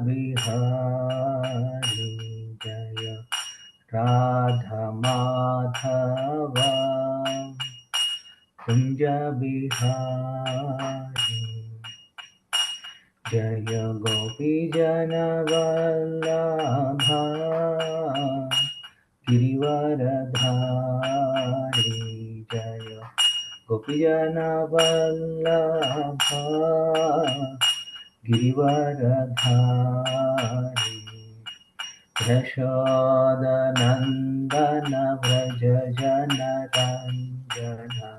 Bihari Jaya Radha Madhava Kunja Bihari Jaya Gopi Jana Vallabha Girivaradhari Jaya Gopi Jana Vallabha Girivaradhari Yashodanandana Vraja Jana Ranjana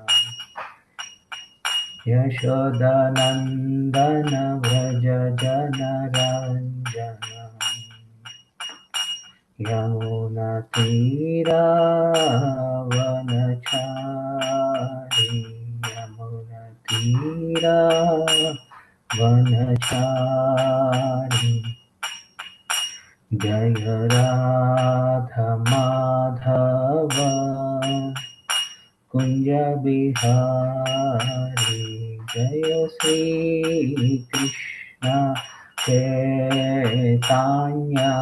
Yashodanandana Vraja Jana Ranjana Yamuna Tira Vanachari Yamuna Tira Vanachari Jaya Radha Madhava Kunja Bihari Jaya Sri Krishna Chaitanya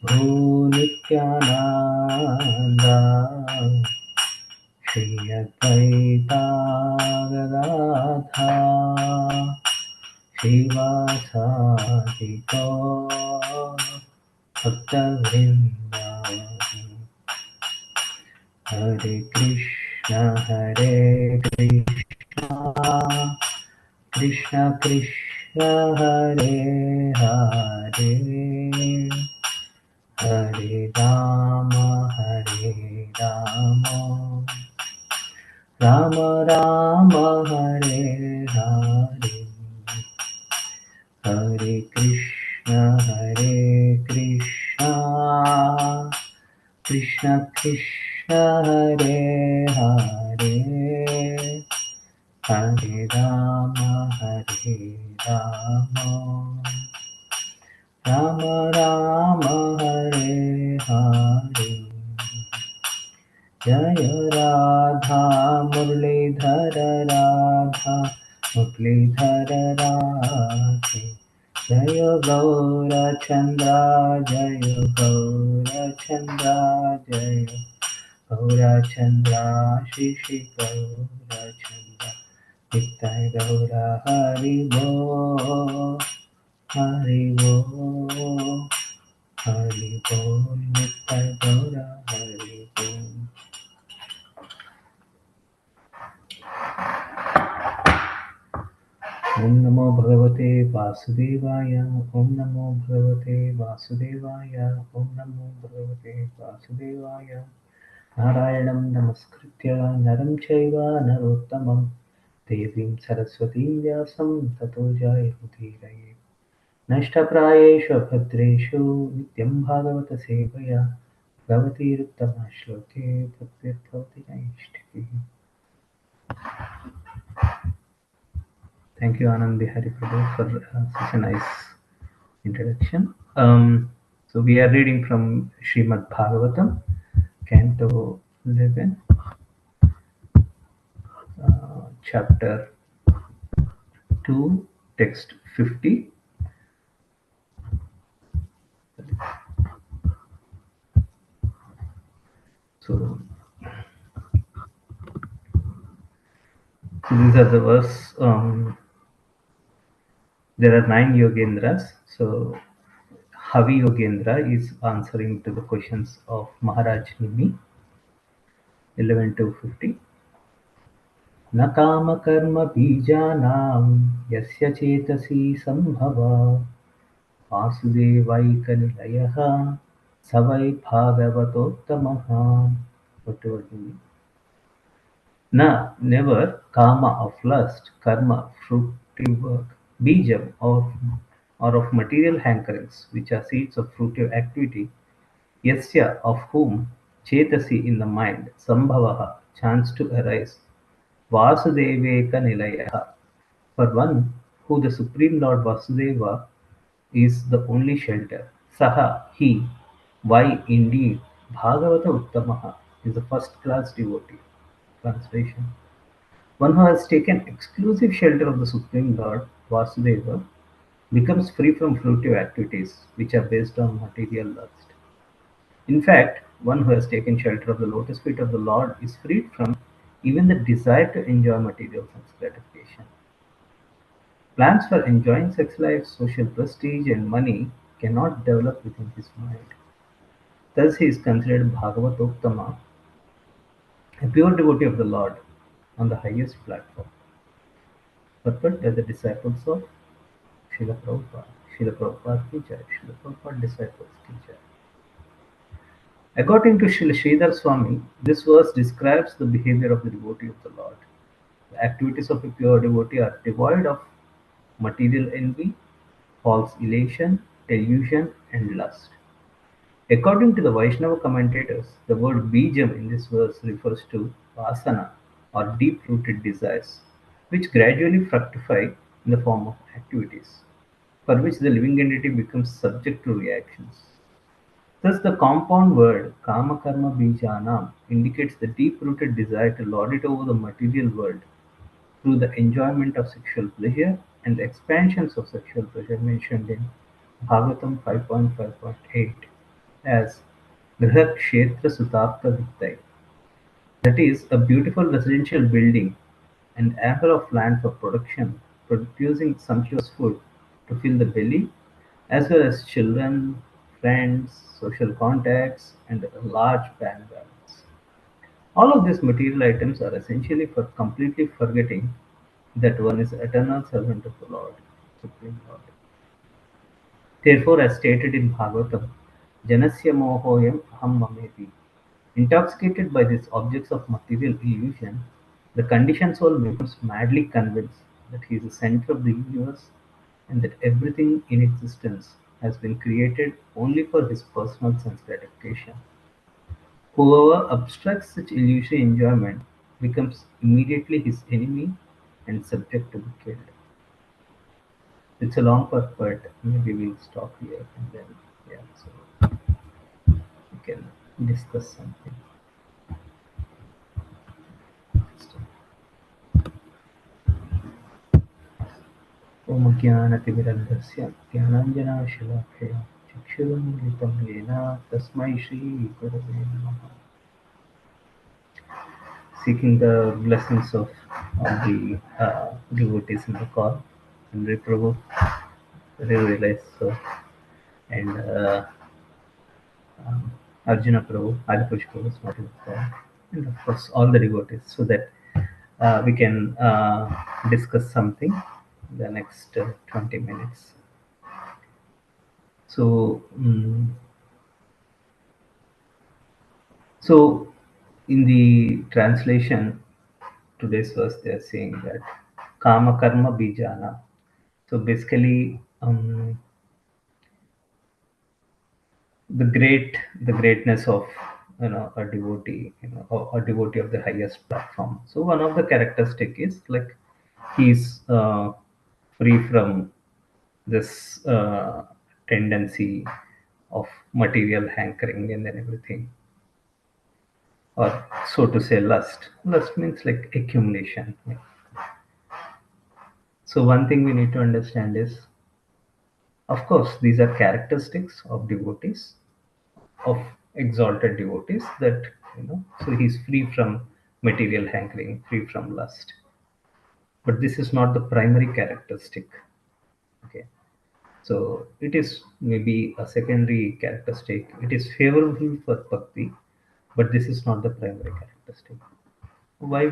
Bhunityananda Shri Advaita Gadadha Srivasadi Gaur Bhaktavrinda Hare Krishna Krishna Krishna Hare Hare Hare Rama Rama Rama Hare Hare Hare Krishna Krishna Krishna Hare Hare Hare Rama Rama Rama Hare Hare Jaya Radha Murlidhara Radha Murlidhara Radhe Jaya Gaura Chandra Jaya Gaura Chandra Jaya Gaura Chandra Shri Shri Gaura Chandra Nitai Gaura Hari Bo Hari Bo Hari Bo Nitai Gaura Hari Bo. Om Namo Bhagavate Vasudevaya. Om Namo Bhagavate Vasudevaya. Om Namo Bhagavate Vasudevaya. Narayanam Namaskritya Naram Chaiva Narottamam Devim Saraswatim Vyasam Tato Jayamudiraye. Nashtaprayeshu Bhadreshu Nityam Bhagavata Sevaya Bhagavati Ruttama Shloke Bhaktir Bhavati Naishtiki. Thank you, Anand Bihari Prabhu, for such a nice introduction. So we are reading from Srimad Bhagavatam, Canto 11, Chapter 2, Text 50. So these are the verse. There are 9 Yogendras. So Havi Yogendra is answering to the questions of Maharaj Nimi, 11 to 50. न कामकर्म बीजानां यस्य चेतसि सम्भवा वासुदेवैकनिलयः स वै भागवतोत्तमः. Never kama of lust, karma fruitive work, bijam or of material hankerings, which are seeds of fruitive activity, yasya of whom, chetasi in the mind, sambhavaha chance to arise, Vasudeveka Nilayaha. For one who the Supreme Lord Vasudeva is the only shelter. Saha, he, why indeed, Bhagavata Uttamaha is the first class devotee. Translation. One who has taken exclusive shelter of the Supreme Lord Vasudeva becomes free from fruitive activities which are based on material lust. In fact, one who has taken shelter of the lotus feet of the Lord is freed from even the desire to enjoy material sense gratification. Plans for enjoying sex life, social prestige, and money cannot develop within his mind. Thus, he is considered Bhagavatottama, a pure devotee of the Lord, on the highest platform, purport by the disciples of Srila Prabhupada. Srila Prabhupada ki jai. Srila Prabhupada disciples ki jai. According to Srila Sridhar Swami, this verse describes the behavior of the devotee of the Lord. The activities of a pure devotee are devoid of material envy, false elation, delusion, and lust. According to the Vaishnava commentators, the word bijam in this verse refers to vasana or deep-rooted desires, which gradually fructify in the form of activities, for which the living entity becomes subject to reactions. Thus, the compound word kama karma bijanam indicates the deep-rooted desire to lord it over the material world through the enjoyment of sexual pleasure and the expansions of sexual pleasure mentioned in Bhagavatam 5.5.8 as Grihakshetra Sutapta Vittai, that is, a beautiful residential building and ample of land for production, producing sumptuous food to fill the belly, as well as children, friends, social contacts, and a large bank balance. All of these material items are essentially for completely forgetting that one is eternal servant of the Lord, Supreme Lord. Therefore, as stated in Bhagavatam, Janasya mohoyam aham mameti. Intoxicated by these objects of material illusion, the conditioned soul becomes madly convinced that he is the center of the universe and that everything in existence has been created only for his personal sense gratification. Whoever obstructs such illusory enjoyment becomes immediately his enemy and subject to be killed. It's a long part, but maybe we'll stop here and then, yeah, so we can discuss something. ॐ ज्ञानतिमिरन्धस्य ज्ञानाञ्जनशलाकया चक्षुरुन्मिलितं येन तस्मै श्रीगुरवे नमः. Seeking the blessings of all the devotees in the call, and Prabhu, realize so, and um, Arjuna Prabhu, Adipurush Prabhu is not in the call, and of course all the devotees, so that we can discuss something in the next 20 minutes. So, so in the translation, today's verse, they are saying that Kama Karma Bijana. So basically, the greatness of a devotee, a devotee of the highest platform. So one of the characteristic is like he's free from this tendency of material hankering and then everything, or so to say lust. Lust means like accumulation. So one thing we need to understand is, of course, these are characteristics of devotees, of exalted devotees, that so he's free from material hankering, free from lust. But this is not the primary characteristic. Okay. So it is maybe a secondary characteristic. It is favorable for bhakti, but this is not the primary characteristic. Why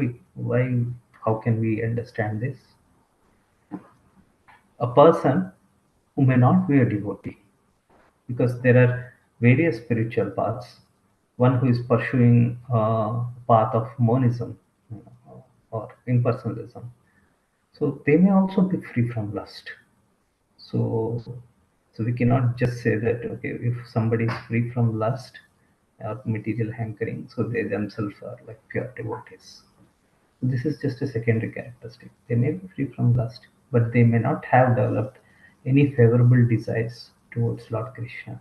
how can we understand this? A person who may not be a devotee, because there are various spiritual paths. One who is pursuing a path of monism, or impersonalism, so they may also be free from lust. So, so we cannot just say that okay, if somebody is free from lust or material hankering, so they themselves are like pure devotees. This is just a secondary characteristic. They may be free from lust, but they may not have developed any favorable desires towards Lord Krishna.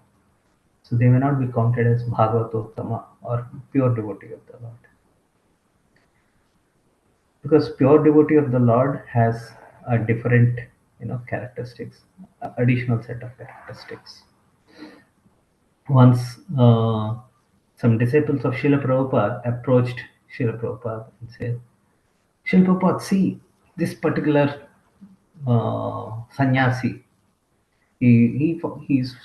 So they may not be counted as Bhagavatottama or pure devotee of the Lord. Because pure devotee of the Lord has a different characteristics, additional set of characteristics. Once some disciples of Srila Prabhupada approached Srila Prabhupada and said, Srila Prabhupada, see this particular sannyasi, he's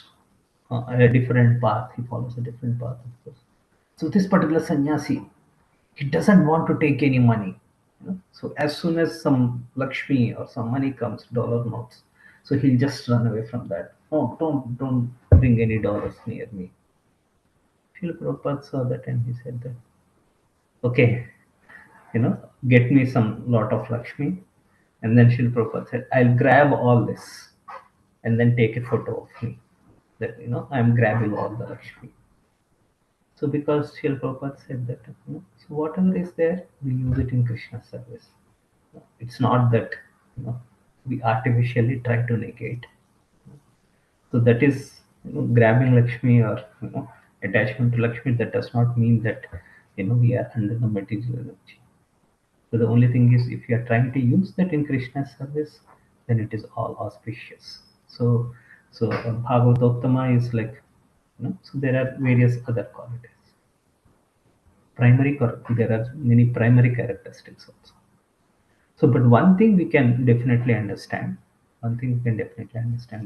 a different path, he follows a different path, of course. So this particular sannyasi, he doesn't want to take any money. So as soon as some Lakshmi or some money comes, dollar notes, so he'll just run away from that. Oh, don't bring any dollars near me. Srila Prabhupada saw that and he said that, okay, get me some lot of Lakshmi. And then Srila Prabhupada said, I'll grab all this and then take a photo of me. That, I'm grabbing all the Lakshmi. So because Srila Prabhupada said that, so whatever is there, we use it in Krishna service. It's not that, we artificially try to negate. So that is, grabbing Lakshmi or, attachment to Lakshmi, that does not mean that, we are under the material energy. So the only thing is, if you are trying to use that in Krishna's service, then it is all auspicious. So Bhagavatottama is like, so there are various other qualities. There are many primary characteristics also. So, but one thing we can definitely understand,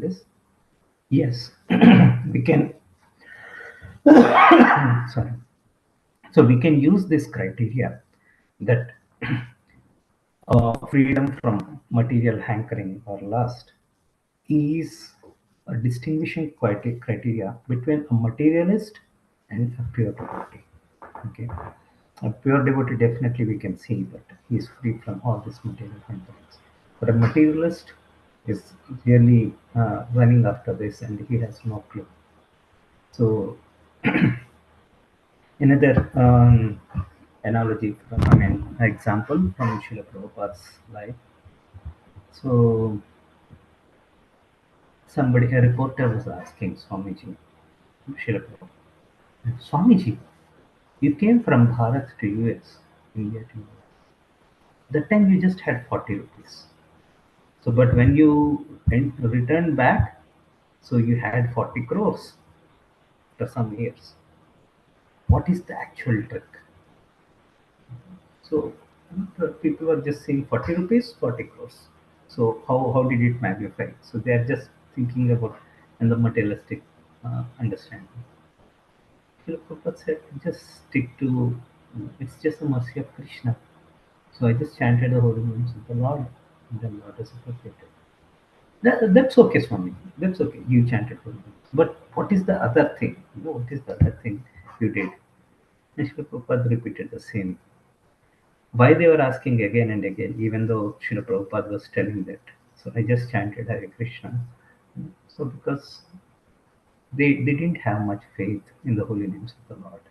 is, yes, we can, sorry. So we can use this criteria that freedom from material hankering or lust is a distinguishing criteria between a materialist and a pure devotee. Okay, a pure devotee, definitely we can see that he is free from all this material hankerings. But a materialist is really running after this and he has no clue. So another analogy, example from Srila Prabhupada's life. So a reporter was asking Swamiji, Srila Prabhupada, Swamiji, you came from Bharat to US, India to US. That time you just had 40 rupees. So, but when you returned back, so you had 40 crores for some years. What is the actual trick? So, the people were just saying 40 rupees, 40 crores. So, how did it magnify? So, they are just thinking about and the materialistic understanding. Srila Prabhupada said, just stick to, it's just the mercy of Krishna. So I just chanted the holy names of the Lord, and the Lord is appreciated. That's okay, Swami. That's okay. You chanted holy names. But what is the other thing? What is the other thing you did? And Srila Prabhupada repeated the same. Why they were asking again and again, even though Srila Prabhupada was telling that. So I just chanted Hare Krishna. So because they didn't have much faith in the holy names of the Lord.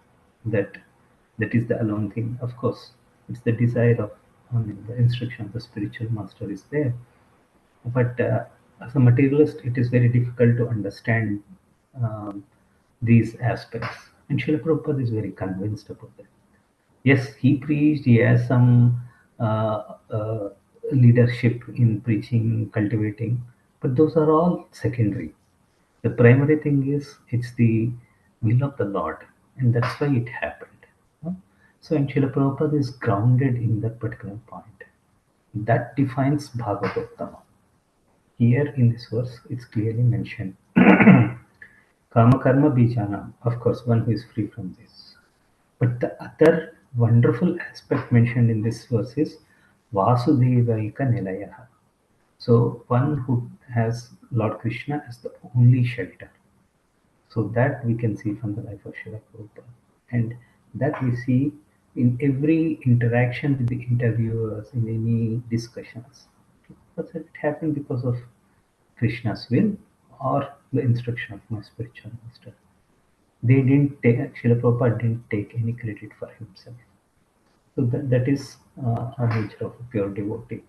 That is the alone thing. Of course, it's the desire of the instruction of the spiritual master is there. But as a materialist, it is very difficult to understand um, these aspects. And Srila Prabhupada is very convinced about that. Yes, he preached, he has some leadership in preaching, cultivating, but those are all secondary. The primary thing is it's the will of the Lord, and that's why it happened. No? So, and Srila Prabhupada is grounded in that particular point. That defines Bhagavatam. Here in this verse, it's clearly mentioned. Kama karma bijana, of course, one who is free from this. But the other wonderful aspect mentioned in this verse is Vasudevaika Nilayaha. So one who has Lord Krishna as the only shelter. So that we can see from the life of Srila Prabhupada. And that we see in every interaction with the interviewers, in any discussions. But it happened because of Krishna's will or the instruction of my spiritual master. They didn't take, Srila Prabhupada didn't take any credit for himself. So that is a nature of a pure devotee.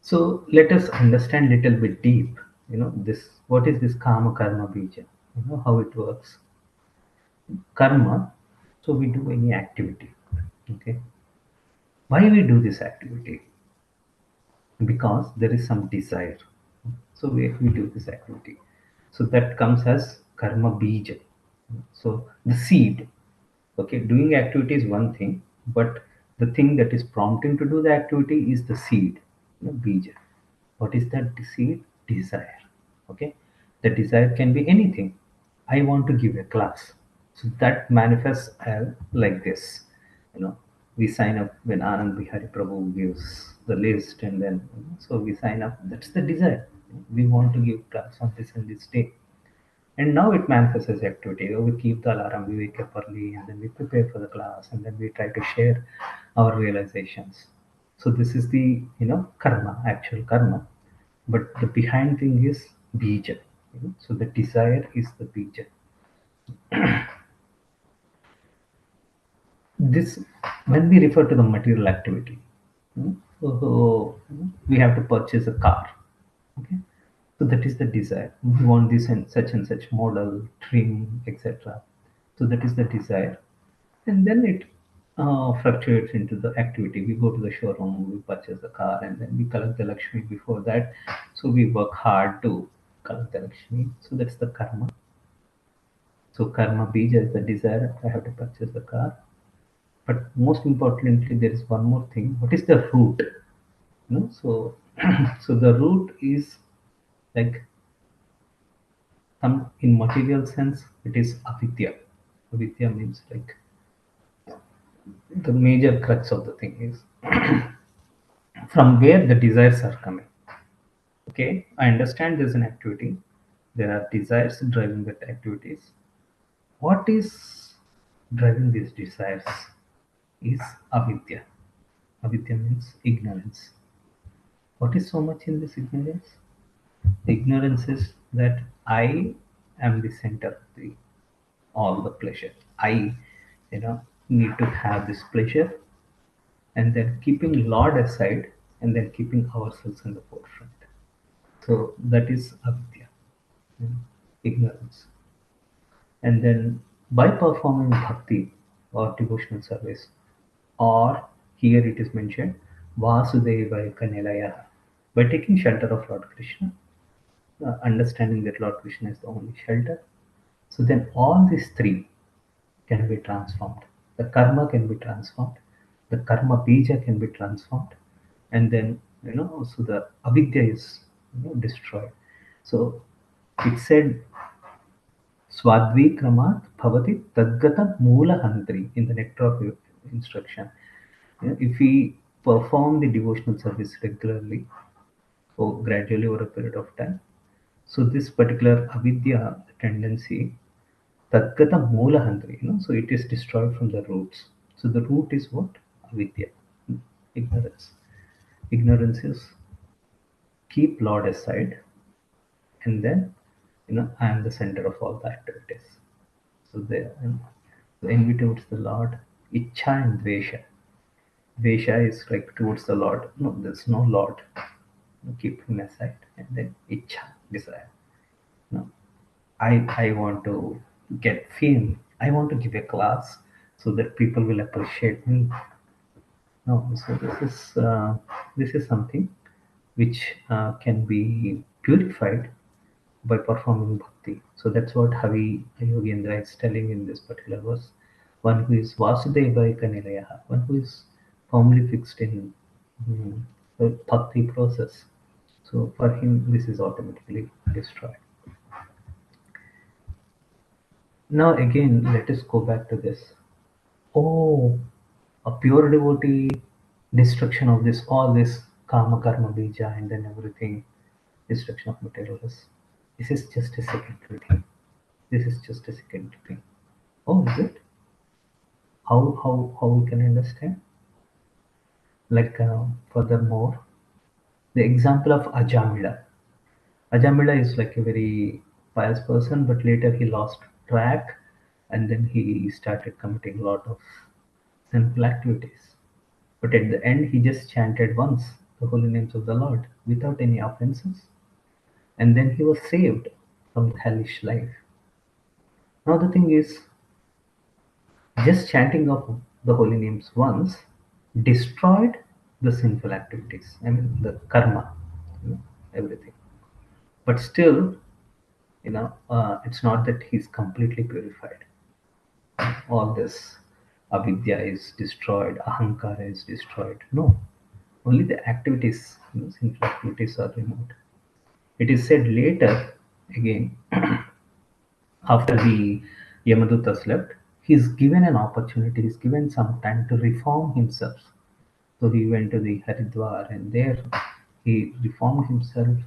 So let us understand little bit deep, this, what is this karma bija, how it works. Karma, so we do any activity. Okay. Why we do this activity? because there is some desire. So if we do this activity, so that comes as karma bija. So the seed. Okay, doing activity is one thing, but the thing that is prompting to do the activity is the seed, bija. What is that seed? Desire. Okay, the desire can be anything. I want to give a class, so that manifests as like this. You know, we sign up when Anand Bihari Prabhu gives the list, and then so we sign up. That's the desire. We want to give class on this and this day, and now it manifests as activity. We keep the alarm, we wake up early, and then we prepare for the class, and then we try to share our realizations. So this is the karma, actual karma. But the behind thing is bija. So the desire is the bija. This when we refer to the material activity, we have to purchase a car. Okay, so that is the desire. We want this and such model, trim, etc. So that is the desire, and then it fluctuates into the activity. We go to the showroom, we purchase the car, and then we collect the Lakshmi before that. So we work hard to collect the Lakshmi. So that's the karma. So karma bija is the desire. I have to purchase the car. But most importantly, there is one more thing. What is the root? So so the root is like some in material sense. It is avidya. Avidya means like the major crux of the thing is from where the desires are coming. Okay, I understand there's an activity. There are desires driving that activities. What is driving these desires is avidya. Avidya means ignorance. What is so much in this ignorance? Ignorance is that I am the center of the all the pleasure. I, need to have this pleasure, and then keeping Lord aside, and then keeping ourselves in the forefront. So that is avidya, you know, ignorance. And then by performing bhakti or devotional service, or here it is mentioned Vasudevaya Kanilaya, by taking shelter of Lord Krishna, understanding that Lord Krishna is the only shelter. So then all these three can be transformed. The karma can be transformed, the karma bija can be transformed, and then so the avidya is destroyed. So it said Swadvikramat bhavati tadgata moola hantri in the nectar of instruction. If we perform the devotional service regularly or gradually over a period of time, so this particular avidya tendency, tadgata moola hantri, so it is destroyed from the roots. So the root is what? Avidya, ignorance. Ignorance is keep Lord aside, and then I am the center of all the activities. So the envy towards the Lord, icha and dvesha. Dvesha is like towards the Lord. No, there's no Lord. Keep him aside, and then icha, desire. No, I want to get fame. I want to give a class so that people will appreciate me. No, so this is something which can be purified by performing bhakti. So that's what Havi Yogendra is telling in this particular verse. One who is Vasudevaya Kanilayaha, one who is firmly fixed in the bhakti process. So for him, this is automatically destroyed. Now again, let us go back to this. Oh, a pure devotee, destruction of this, all this karma, karma, bija, and then everything, destruction of materials. This is just a secondary thing. This is just a secondary thing. Oh, is it? How we can understand? Like furthermore, the example of Ajamila. Ajamila is like a very pious person, but later he lost track, and then he started committing a lot of sinful activities. But at the end, he just chanted once the holy names of the Lord without any offenses, and then he was saved from the hellish life. Now the thing is, just chanting of the holy names once destroyed the sinful activities. I mean the karma, everything. But still, it's not that he's completely purified. All this avidya is destroyed, ahankara is destroyed. No, only the activities, sinful activities are removed. It is said later, again, after the Yamadutas left, he's given an opportunity, he's given some time to reform himself. So he went to the Haridwar and there he reformed himself,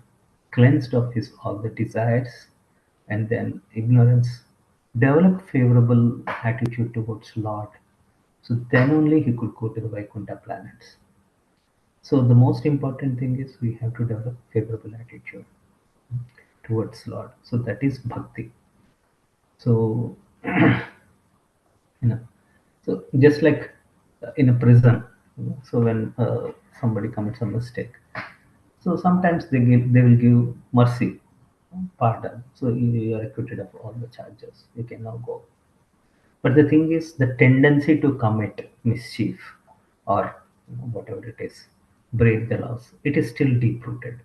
cleansed of his all the desires and then ignorance, developed favorable attitude towards Lord. So then only he could go to the Vaikuntha planets. So the most important thing is we have to develop favorable attitude towards Lord. So that is bhakti. So you know, so just like in a prison, so when somebody commits a mistake, so sometimes they will give mercy, pardon. So you are acquitted of all the charges. You can now go. But the thing is, the tendency to commit mischief or whatever it is, break the laws, it is still deep rooted.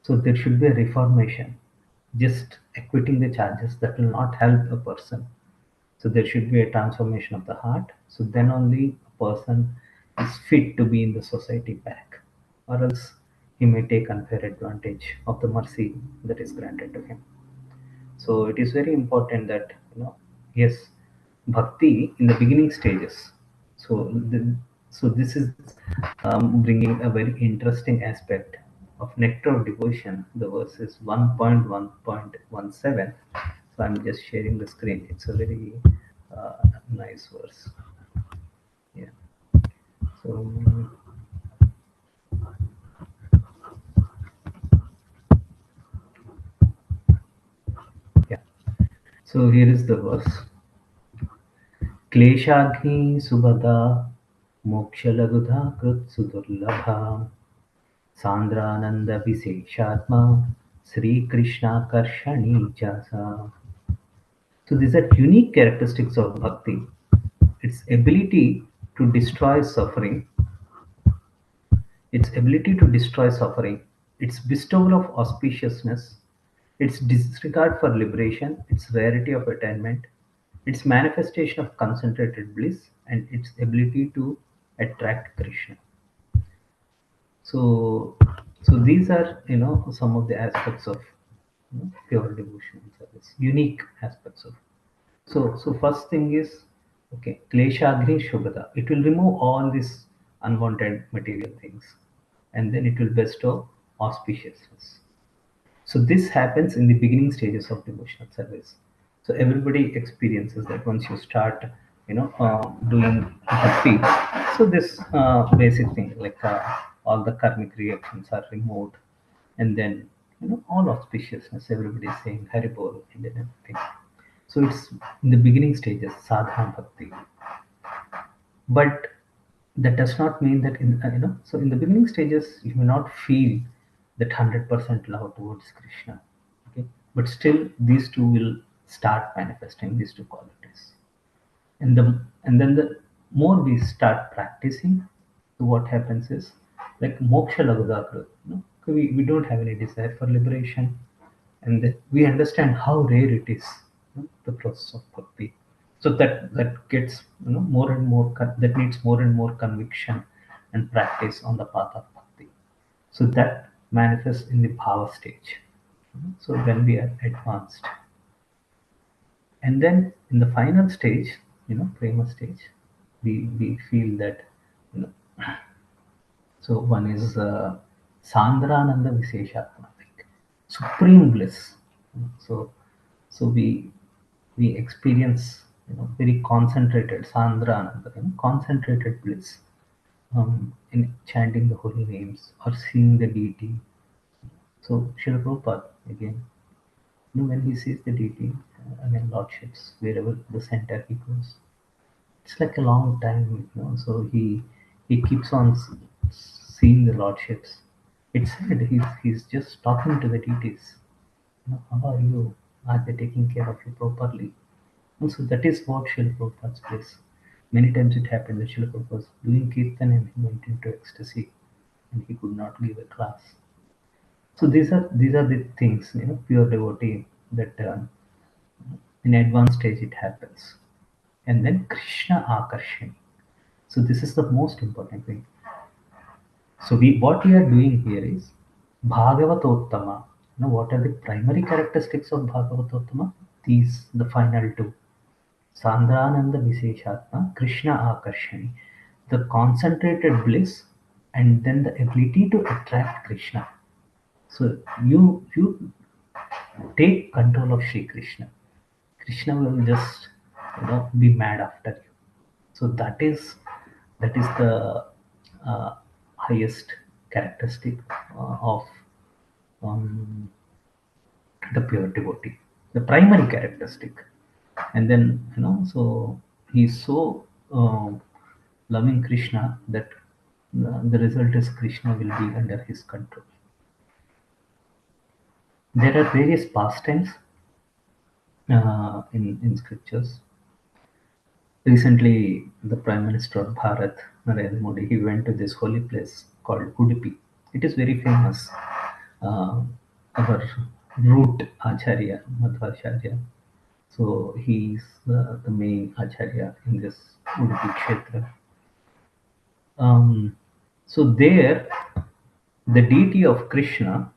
So there should be a reformation. Just acquitting the charges that will not help a person. So there should be a transformation of the heart. So then only a person is fit to be in the society back, or else he may take unfair advantage of the mercy that is granted to him. So it is very important that yes, bhakti in the beginning stages. So so this is bringing a very interesting aspect of nectar of devotion. The verse is 1.1.17. So I'm just sharing the screen. It's a very nice verse. Yeah. So yeah. So here is the verse. क्लेशाग्नि Subhada मोक्षलघुधा कृत्सुदुर्लभा सान्द्रानन्दविशेषात्मा श्रीकृष्णाकर्षणी च सा. So these are unique characteristics of bhakti. Its ability to destroy suffering, its ability to destroy suffering, its bestowal of auspiciousness, its disregard for liberation, its rarity of attainment, its manifestation of concentrated bliss, and its ability to attract Krishna. So, so these are some of the aspects of pure devotion and service, unique aspects of. So first thing is okay, kleshagni shubhada. It will remove all these unwanted material things, and then it will bestow auspiciousness. So this happens in the beginning stages of devotional service. So everybody experiences that once you start, doing bhakti. So this basic thing, like all the karmic reactions are removed, and then all auspiciousness. Everybody is saying Haribol and then everything. So it's in the beginning stages, sadhana bhakti. But that does not mean that so in the beginning stages you may not feel that 100% love towards Krishna. Okay, but still these two will start manifesting these two qualities, and then the more we start practicing, so what happens is like moksha lagudakru, we don't have any desire for liberation, and then we understand how rare it is, the process of bhakti. So that gets more and more that needs more and more conviction and practice on the path of bhakti. So that manifests in the bhava stage. So when we are advanced, and then in the final stage, prema stage, we feel that you know so one is sandrananda visheshatma, like supreme bliss. So we experience very concentrated sandrananda, concentrated bliss in chanting the holy names or seeing the deity. So Srila Prabhupada again, when he sees the deity, lordships, wherever the center he goes, it's like a long time, So he keeps on seeing the lordships. It's said he's just talking to the deities. How are you? Are they taking care of you properly? And so that is what Srila Prabhupada's place. Many times it happened that Srila Prabhupada was doing kirtan and he went into ecstasy and he could not give a class. So these are the things, pure devotee that in advanced stage it happens. And then Krishna Akarshani. So this is the most important thing. So what we are doing here is Bhagavatottama. What are the primary characteristics of Bhagavatottama? These, the final two. Sandrananda Visheshatma, Krishna Akarshani. The concentrated bliss and then the ability to attract Krishna. So you take control of Sri Krishna. Krishna will just be mad after you. So that is the highest characteristic of um, the pure devotee, the primary characteristic. And then so he's so loving Krishna that the result is Krishna will be under his control. There are various pastimes in scriptures. Recently, the Prime Minister of Bharat, Narendra Modi, he went to this holy place called Udupi. It is very famous. Uh, our root Acharya, Madhvacharya. So he is the main Acharya in this Udupi Kshetra. So there, the deity of Krishna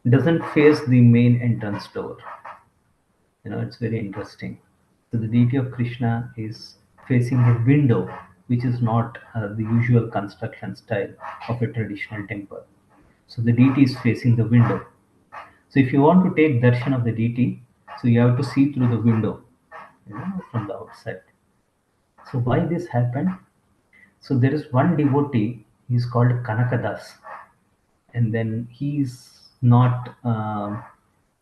doesn't face the main entrance door. It's very interesting. So the deity of Krishna is facing a window, which is not the usual construction style of a traditional temple. So the deity is facing the window. So if you want to take darshan of the deity, so you have to see through the window, from the outside. So why this happened? So there is one devotee. He's called Kanakadas, and then he's not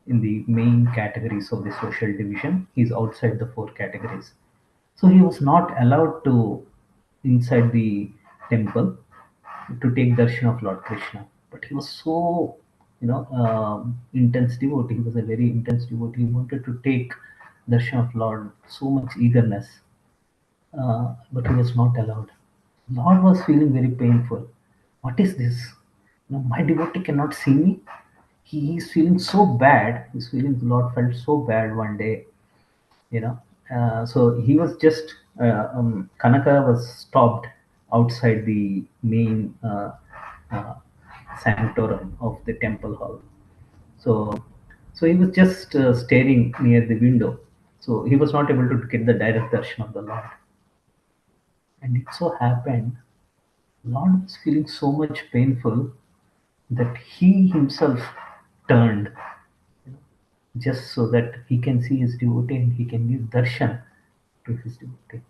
in the main categories of the social division. He's outside the four categories. So he was not allowed to inside the temple to take darshan of Lord Krishna. But he was so intense devotee. He was a very intense devotee. He wanted to take darshan of Lord, so much eagerness, but he was not allowed. Lord was feeling very painful. What is this? My devotee cannot see me. He's feeling so bad. He's feeling the Lord felt so bad one day. you know so he was just Kanaka was stopped outside the main uh, sanctorum of the temple hall. So so he was just staring near the window, so he was not able to get the direct darshan of the Lord. And it so happened Lord was feeling so much painful that he himself turned, just so that he can see his devotee and he can give darshan to his devotee.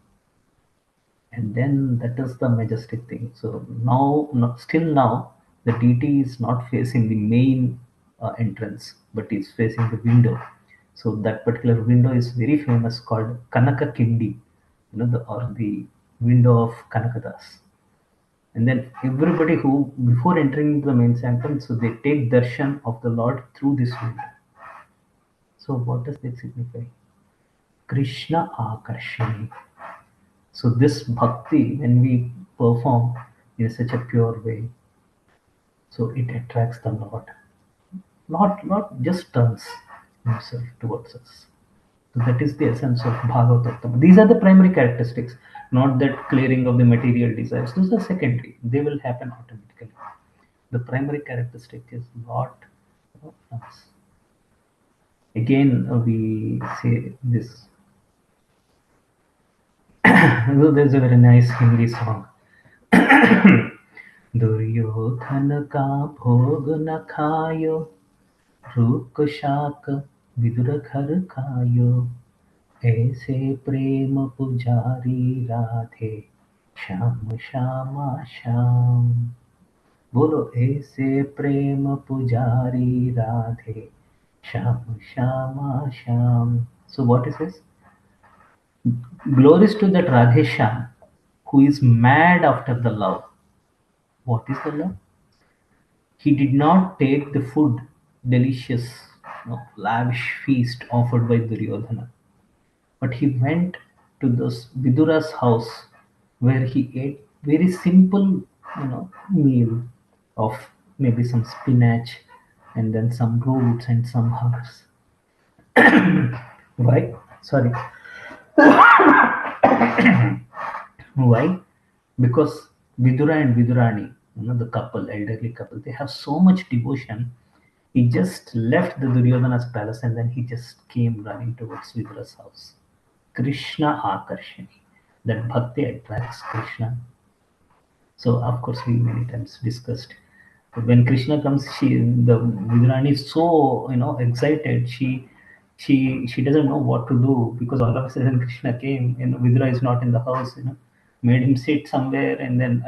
And then that is the majestic thing. So now, still now, the deity is not facing the main entrance, but is facing the window. So that particular window is very famous, called Kanaka Kindi, or the window of Kanakadas. And then everybody who before entering the main sanctum, so they take darshan of the Lord through this window. So what does that signify? Krishna Akarshani. So this bhakti, when we perform in such a pure way, so it attracts the Lord. Not just turns himself towards us. So that is the essence of Bhagavatam. These are the primary characteristics, not that clearing of the material desires. Those are secondary. They will happen automatically. The primary characteristic is Lord us. Again, we say this. There's a very nice Hindi song. Duryodhan का भोग न खायो, रूप शाक विदुर घर खायो, ऐसे प्रेम पुजारी राधे श्याम श्यामा श्याम. बोलो, ऐसे प्रेम पुजारी Radhe Shyam Shyama Shyam. So what is this? Glories to that Radhe Shyam who is mad after the love. What is the love? He did not take the food, delicious, lavish feast offered by Duryodhana, but he went to this Vidura's house, where he ate very simple, meal of maybe some spinach and then some roots and some herbs. Why? Sorry. Why? Because Vidura and Vidurani, the couple, elderly couple, they have so much devotion. He just left the Duryodhana's palace and then he just came running towards Vidura's house. Krishna Akarshani. That bhakti attracts Krishna. So of course we many times discussed. When Krishna comes, the Vidurani is so excited. She doesn't know what to do because all of a sudden Krishna came. Vidura is not in the house. Made him sit somewhere, and then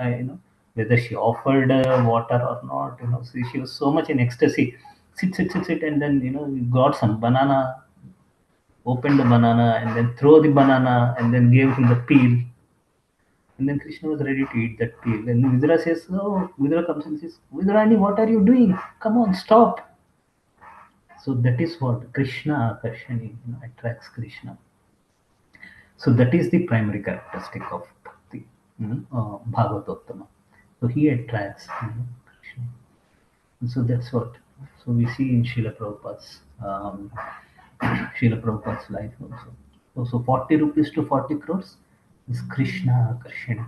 whether she offered water or not. So she was so much in ecstasy. Sit, sit, sit, sit, and then got some banana, opened the banana, and then throw the banana, and then gave him the peel. And then Krishna was ready to eat that peel. And Vidura says, "Oh," Vidura comes and says, "Vidurani, what are you doing? Come on, stop." So that is what Krishna Akarshani attracts Krishna. So that is the primary characteristic of Bhakti, Bhagavatottama. So he attracts Krishna. And so that's what. So we see in Srila Prabhupada's, Srila Prabhupada's life also. So 40 rupees to 40 crores is Krishna Akarshani.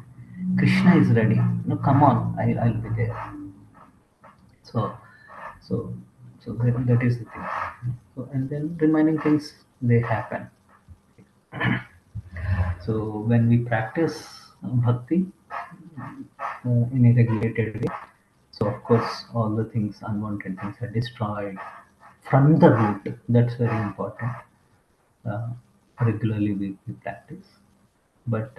Krishna is ready. Come on, I'll be there. So, so, so that is the thing. So, and then remaining things they happen. So when we practice bhakti in a regulated way, so of course all the things, unwanted things are destroyed from the root. That's very important. Uh, Regularly we practice, but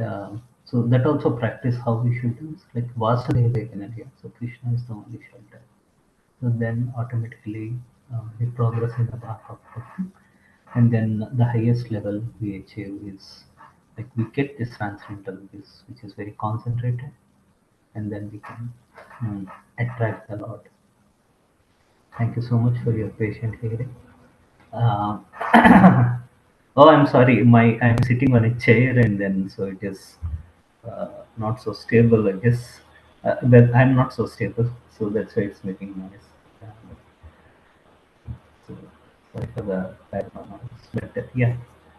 so that also practice how we should do. Like Vasudeva Devanaya. So Krishna is the only shelter. So then automatically we progress in the path of bhakti, and then the highest level we achieve is like we get this transcendental bliss, which is very concentrated, and then we can attract the Lord. Thank you so much for your patient hearing. Uh, oh, I'm sorry. I'm sitting on a chair, and then so it is not so stable, I guess. But I'm not so stable, so that's why it's making noise. Uh, So sorry for the background noise. But yeah,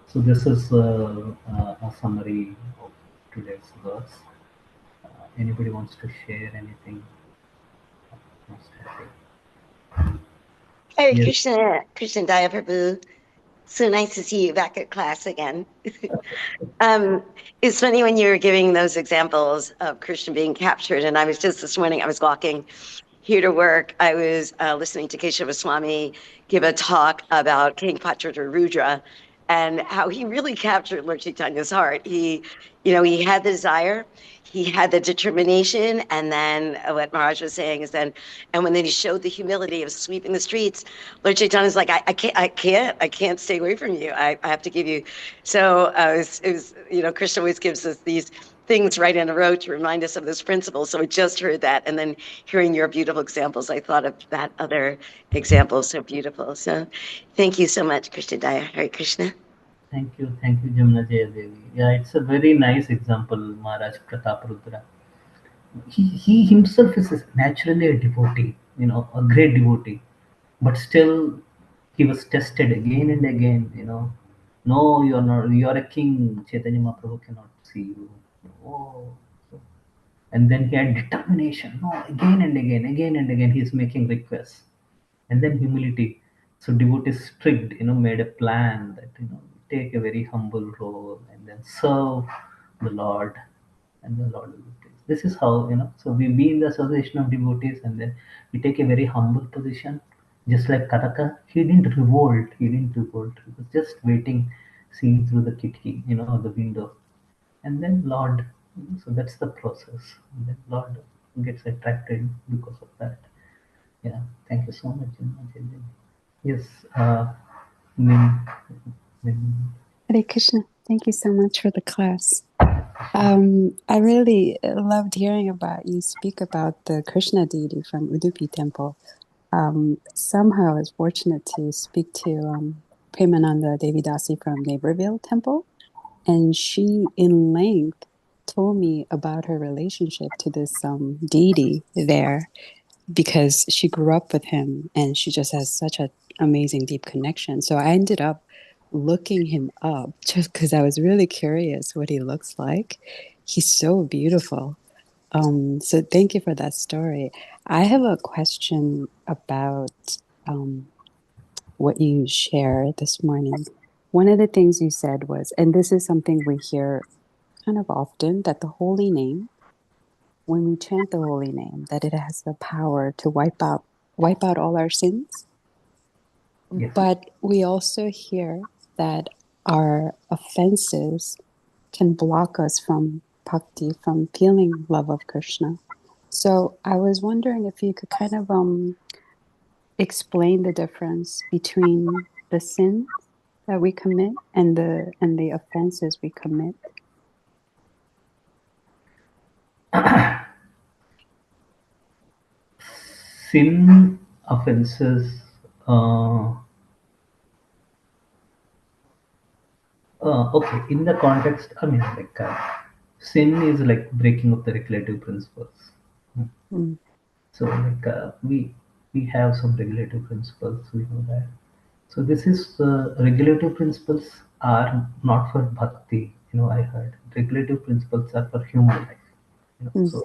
so this is a summary of today's verse. Anybody wants to share anything? Most happy. Hare Yes. Krishna, Krishna Daya Prabhu. So nice to see you back at class again. um, it's funny when you were giving those examples of Krishna being captured, and I was just this morning, I was walking here to work. I was listening to Keshava Swami give a talk about King Patrata Rudra and how he really captured Lord Chaitanya's heart. He had the desire, he had the determination, and then what Maharaj was saying is and when then he showed the humility of sweeping the streets, Lord Chaitanya's like, I can't stay away from you. I have to give you. So Krishna always gives us these things right in a row to remind us of this principle. So I just heard that, and then hearing your beautiful examples, I thought of that other example. So beautiful. So thank you so much, Krishna Daya. Hare Krishna. Thank you, Jamna Jayadevi. Yeah, it's a very nice example, Maharaj Pratap Rudra. He himself is naturally a devotee, a great devotee, but still he was tested again and again. No, you're not. You're a king. Chaitanya Mahaprabhu cannot see you. Oh, so- and then he had determination. No, again and again, he's making requests, and then humility. So devotees strict, made a plan that take a very humble role and then serve the Lord, and the Lord will be pleased. This is how So we be in the association of devotees, and then we take a very humble position, just like Kataka. He didn't revolt. He didn't revolt. He was just waiting, seeing through the kitki, the window, and then Lord. So that's the process. And then Lord gets attracted because of that. Yeah. Thank you so much. Yes. Min, Min, Hare Krishna. Thank you so much for the class. I really loved hearing about you speak about the Krishna deity from Udupi temple. Somehow I was fortunate to speak to Premananda Devidasi from Naperville temple. and she in length told me about her relationship to this deity there, because she grew up with him and she just has such an amazing deep connection. So I ended up looking him up just because I was really curious what he looks like. He's so beautiful. So thank you for that story. I have a question about what you shared this morning. One of the things you said was, and this is something we hear kind of often, that the holy name, when we chant the holy name, that it has the power to wipe out all our sins. Yes. But we also hear that our offenses can block us from bhakti, from feeling love of Krishna. So I was wondering if you could kind of explain the difference between the sins that we commit and the offenses we commit. Sin offenses. Uh, okay, in the context, I mean, like sin is like breaking of the regulative principles. Mm, So, like we have some regulative principles. We know that. So this is regulative principles are not for bhakti. I heard regulative principles are for human life. mm, So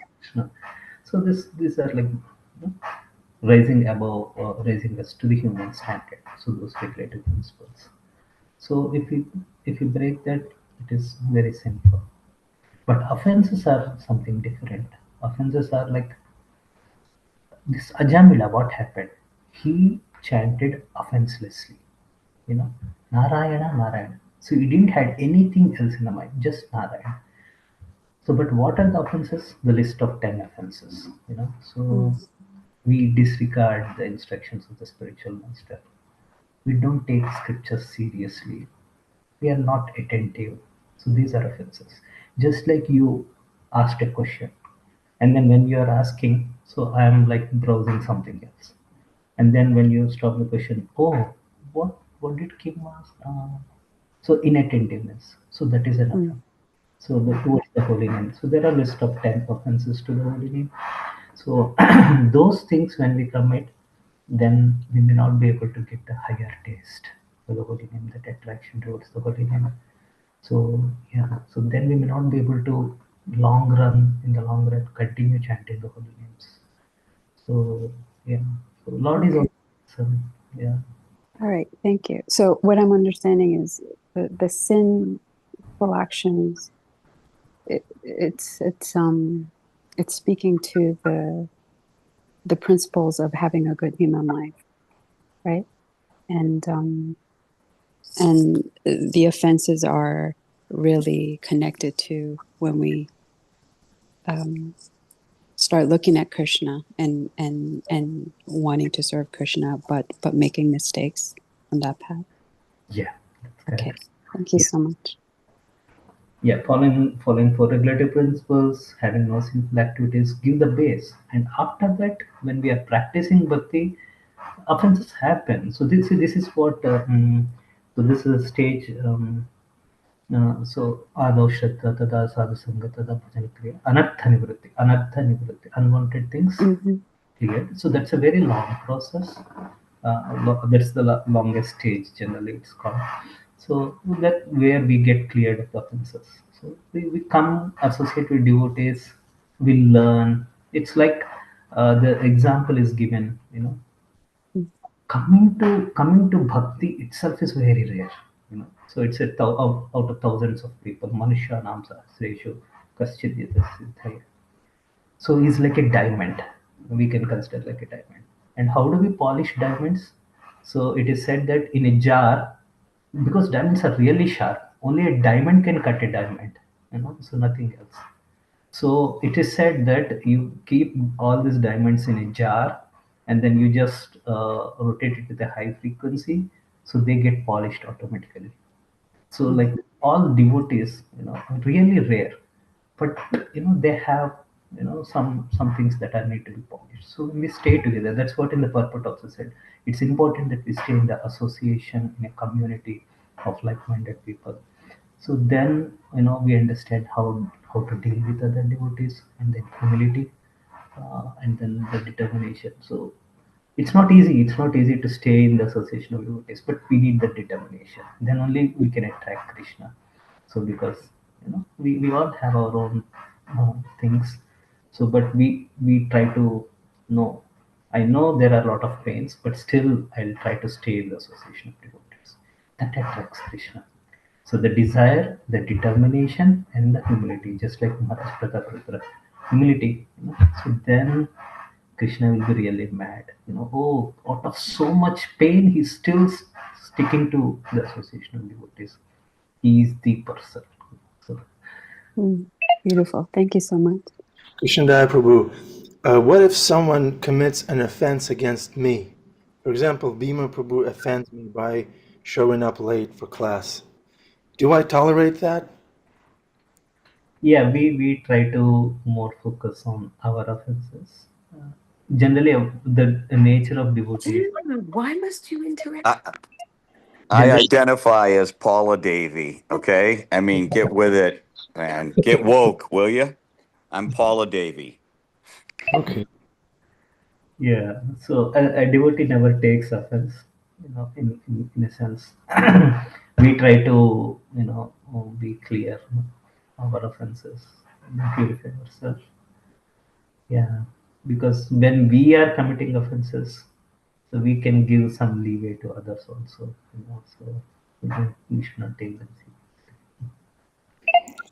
so these are like rising above, raising us to the human standard. So those regulative principles. So if you break that, it is very simple. But offenses are something different. Offenses are like this Ajamila. What happened? He chanted offenselessly. You know, Narayana, Narayana. So he didn't had anything else in the mind, just Narayana. So, but what are the offenses? The list of 10 offenses. mm, So we disregard the instructions of the spiritual master. We don't take scriptures seriously. We are not attentive. So these are offenses. Just like you asked a question, and then when you are asking, so I am like browsing something else, and then when you stop the question, oh, what did Kim ask? So inattentiveness. So that is an mm. offense. So towards the holy name. So there are list of 10 offenses to the holy name. So those things when we commit, then we may not be able to get the higher taste for the holy name, that attraction towards the holy name. So yeah, so then we may not be able to in the long run, continue chanting the holy names. So yeah, so Lord is Okay. awesome. Yeah, All right. Thank you. So what I'm understanding is the sinful actions. It's speaking to the principles of having a good human life, right? And and the offenses are really connected to when we start looking at Krishna and wanting to serve Krishna, but making mistakes on that path. yeah, that's Okay, correct. thank you Yeah. so much. Yeah, following four regulative principles, having no sinful activities, give the base. And after that, when we are practicing bhakti, offenses happen. So this is what so this is a stage. So Ado Shraddha Tada Sadhu Sangha Tada Bhajan Kriya Anartha Nivritti, unwanted things Mm-hmm. cleared. So that's a very long process. That's the longest stage generally it's called. So that where we get cleared of the offenses. So we come associate with devotees, we learn. It's like the example is given. Coming to bhakti itself is very rare. So it's out of thousands of people. Manushya Nam Sahasreshu Kaschid Yatasiddhaya. So he's like a diamond. We can consider like a diamond. And how do we polish diamonds? So it is said that in a jar, because diamonds are really sharp, only a diamond can cut a diamond. So nothing else. So it is said that you keep all these diamonds in a jar, and then you just rotate it with a high frequency, so they get polished automatically. So like all devotees, really rare, but they have some things that are need to be polished. So when we stay together, that's what in the purport also said. It's important that we stay in the association in a community of like-minded people. So then, we understand how to deal with other devotees, and then humility, and then the determination. So it's not easy. It's not easy to stay in the association of devotees, but we need the determination. Then only we can attract Krishna. So because we all have our own things. So but we try to know. I know there are a lot of pains, but still I'll try to stay in the association of devotees. That attracts Krishna. So the desire, the determination, and the humility, just like Maharaj Pratap, humility. So then Krishna will be really mad. Oh, out of so much pain, he's still sticking to the association of devotees. He is the person. So, Beautiful. Thank you so much. Krishna Daya Prabhu, what if someone commits an offense against me? For example, Bhima Prabhu offends me by showing up late for class. Do I tolerate that? yeah, we try to more focus on our offenses. Generally, the nature of devotees. Why must you interrupt? I Generally, identify as Paula Davy. Okay, I mean, get with it, man. Get woke, will you? I'm Paula Davy. Okay. yeah. So a devotee never takes offense. In a sense, we try to be clear our offenses, purify ourselves. Yeah, because when we are committing offenses, so we can give some leeway to others also. So we should not take them seriously.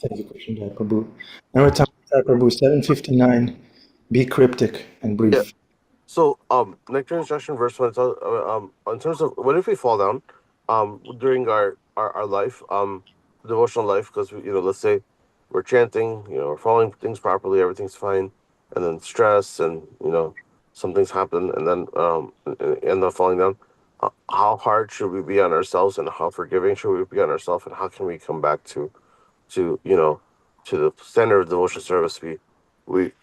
Thank you, Krishna Daya Prabhu. Narottam Daya Prabhu, 759. Be cryptic and Yeah. brief. So, nectar instruction verse one. So, in terms of what if we fall down, during our life, devotional life, because let's say we're chanting, we're following things properly, everything's fine, and then stress and some things happen, and then end up falling down. How hard should we be on ourselves, and how forgiving should we be on ourselves, and how can we come back to to the standard of devotional service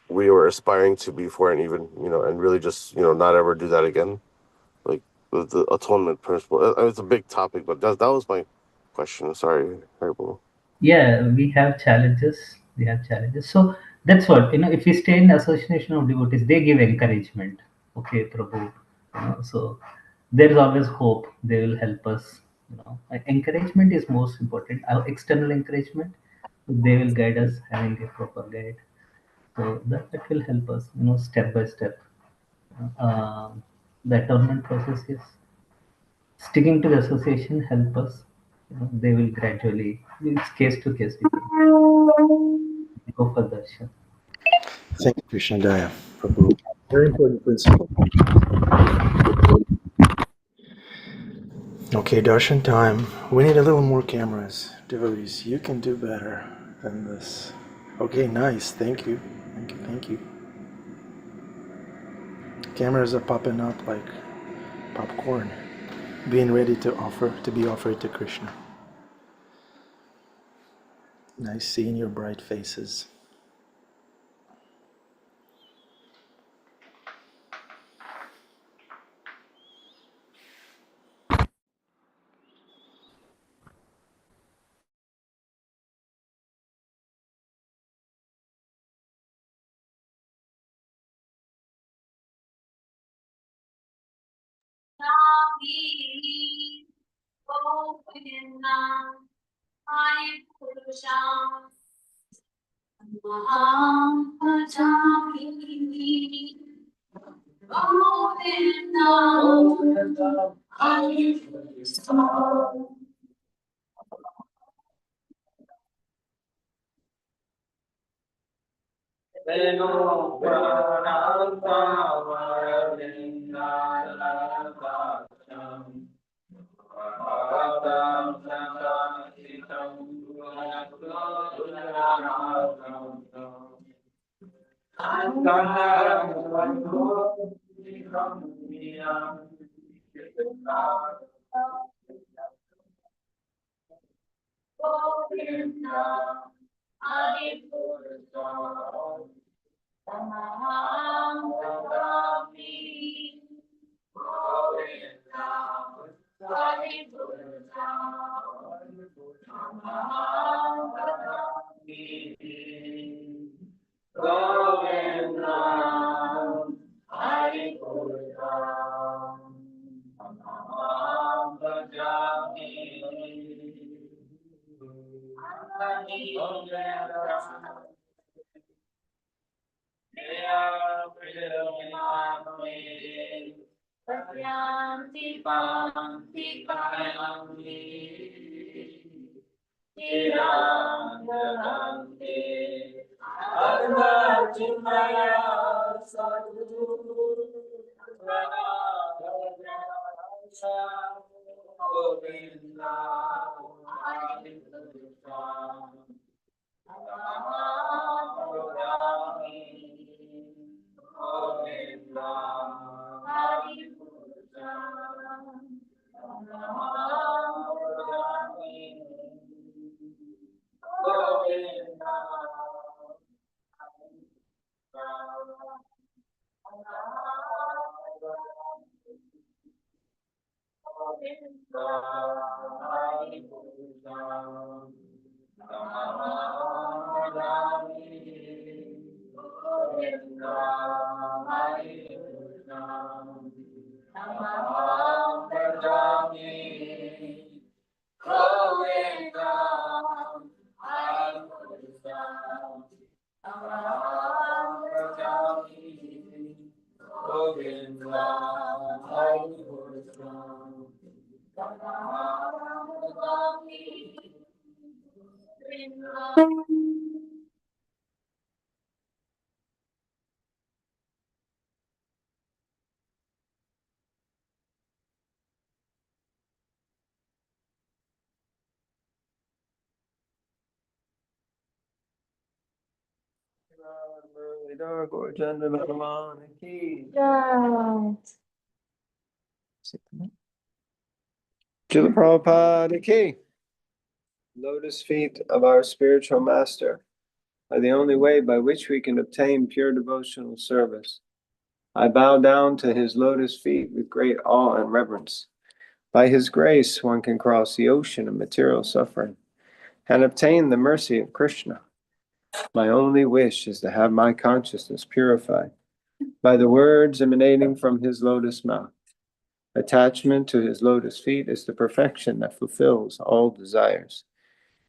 we were aspiring to before, and even and really just not ever do that again, like the atonement principle. It's a big topic, but that was my question. Sorry, Haribo. Yeah, we have challenges. We have challenges. So that's what if we stay in association of devotees, they give encouragement. Okay, Prabhu. So there is always hope. They will help us. Encouragement is most important. Our external encouragement, they will guide us, having a proper guide. So that will help us. Step by step. The atonement process is sticking to the association help us. They will gradually. It's case to case. We go for darshan. Thank you, Krishna Daya Prabhu. Very important principle. Okay, darshan time. We need a little more cameras. Devotees, you can do better than this. Okay, nice. Thank you. Thank you. Thank you. Cameras are popping up like popcorn, being ready to be offered to Krishna. Nice seeing your bright faces. Srila Prabhupada ki. Lotus feet of our spiritual master are the only way by which we can obtain pure devotional service. I bow down to his lotus feet with great awe and reverence. By his grace, one can cross the ocean of material suffering and obtain the mercy of Krishna. My only wish is to have my consciousness purified by the words emanating from his lotus mouth. Attachment to his lotus feet is the perfection that fulfills all desires.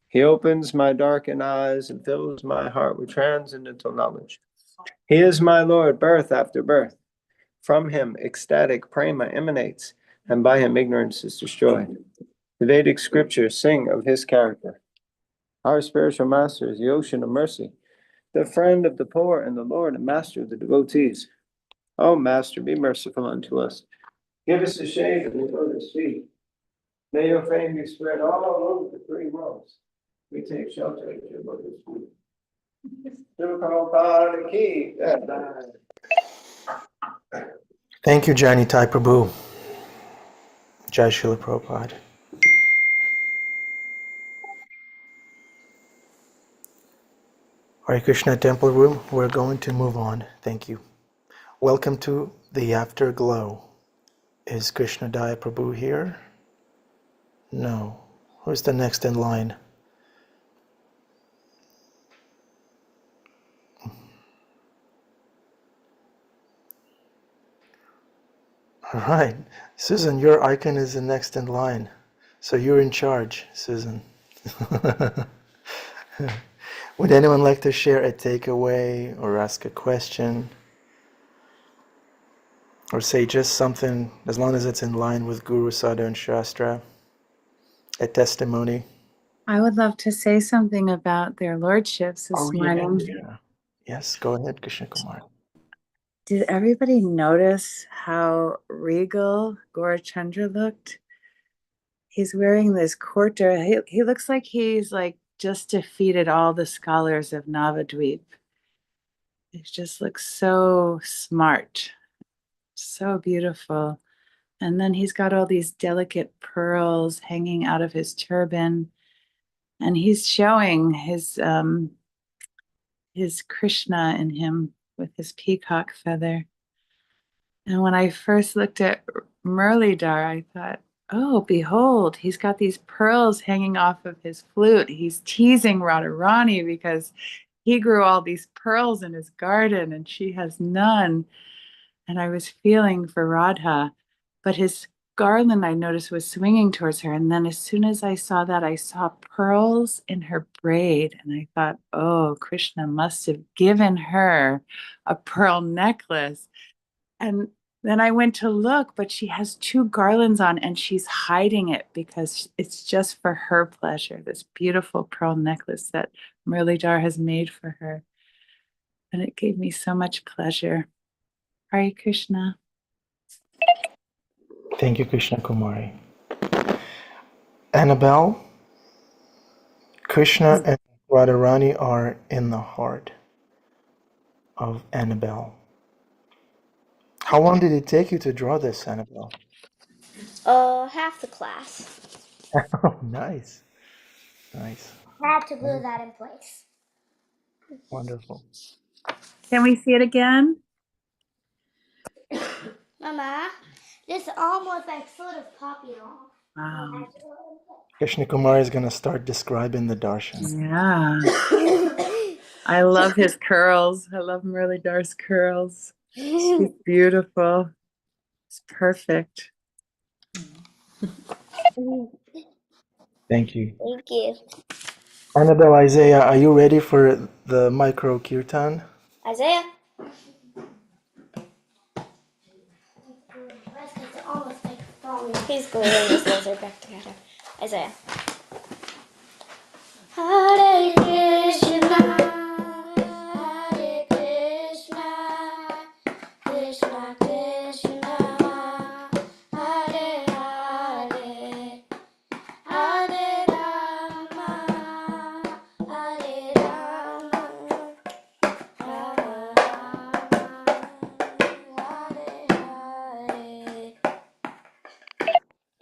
He opens my darkened eyes and fills my heart with transcendental knowledge. He is my Lord, birth after birth. From him, ecstatic prema emanates, and by him, ignorance is destroyed. The Vedic scriptures sing of his character. Our spiritual master is the ocean of mercy, the friend of the poor, and the Lord and master of the devotees. O Master, be merciful unto us. Give us the shade of your lotus feet. May your fame be spread all over the three worlds. We take shelter at your lotus feet. Thank you, Jani Tai Prabhu. Jai Srila Prabhupada. Hare Krishna Temple Room, we're going to move on. Thank you. Welcome to the Afterglow. Is Krishna Daya Prabhu here? No. Who's the next in line? All right. Susan, your icon is the next in line. So you're in charge, Susan. Would anyone like to share a takeaway or ask a question? Or say just something, as long as it's in line with Guru, Sadhu, and Shastra? A testimony? I would love to say something about their lordships this morning. Yeah. Yes, go ahead, Krishna Kumar. Did everybody notice how regal Gaurachandra looked? He's wearing this kurta. He looks like he's like just defeated all the scholars of Navadvip. He just looks so smart, so beautiful. And then he's got all these delicate pearls hanging out of his turban. And he's showing his Krishna in him with his peacock feather. And when I first looked at Murlidhar, I thought, oh, behold, he's got these pearls hanging off of his flute. He's teasing Radharani because he grew all these pearls in his garden and she has none. And I was feeling for Radha, but his garland I noticed was swinging towards her. And then as soon as I saw that, I saw pearls in her braid. And I thought, oh, Krishna must have given her a pearl necklace. And then I went to look, but she has two garlands on and she's hiding it because it's just for her pleasure, this beautiful pearl necklace that Muralidhar has made for her. And it gave me so much pleasure. Hare Krishna. Thank you, Krishna Kumari. Annabelle, Krishna and Radharani are in the heart of Annabelle. How long did it take you to draw this, Annabelle? Half the class. Oh, nice. Nice. I had to glue that in place. Wonderful. Can we see it again? Mama, this almost like sort of popping off. Wow. Krishna Kumari is going to start describing the darshan. Yeah. I love his curls. I love Muralidhar's curls. She's beautiful. It's perfect. Thank you. Thank you. Annabelle, Isaiah, are you ready for the micro kirtan? Isaiah. Almost like falling. He's gluing his lizard back together. Isaiah. Hare Krishna, Hare Krishna, Krishna Krishna, Hare Hare, Hare Rama, Hare Rama, Rama Rama, Hare Hare.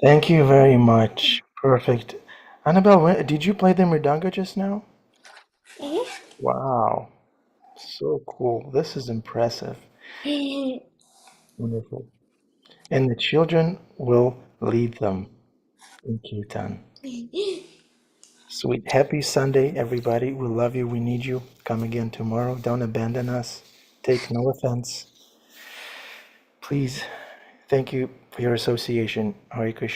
Thank you very much. Perfect. Annabelle, did you play the mridanga just now? Wow. So cool. This is impressive. Wonderful. And the children will lead them in kirtan. Sweet. Happy Sunday, everybody. We love you. We need you. Come again tomorrow. Don't abandon us. Take no offense. Please. Thank you for your association. Hare Krishna.